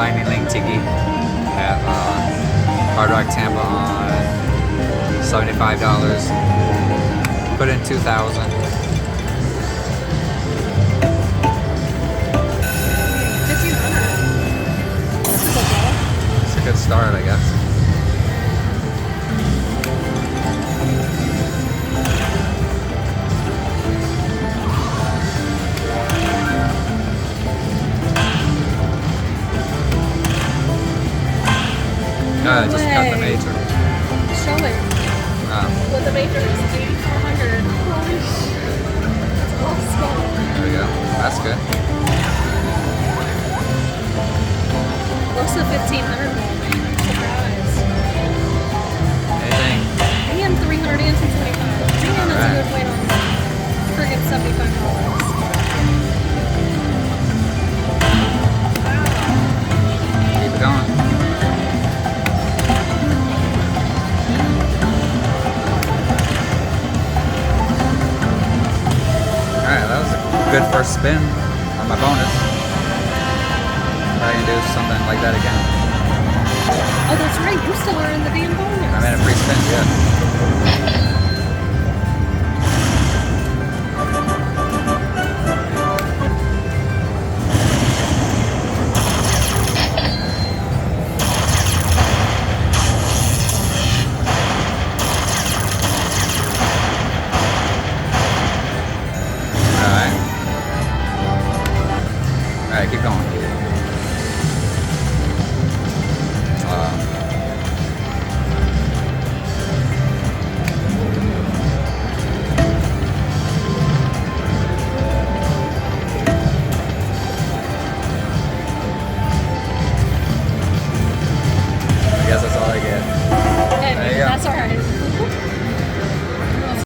Lightning Link Tiki at Hard Rock Tampa on $75. Put in 2,000. 1,500. It's a good start, I guess. I just cut the major. Show it. Well, the major is 8,400. Holy shit. That's awesome. There we go. That's good. What's the 1,500 roll, man? I'm surprised. Anything? And 300 and 225. Man, that's a good weight on friggin' $75. Keep it going. Alright, that was a good first spin on my bonus. Probably gonna do something like that again. Oh, that's right. You still are in the damn bonus. I'm in a free spin yet. Alright, keep going.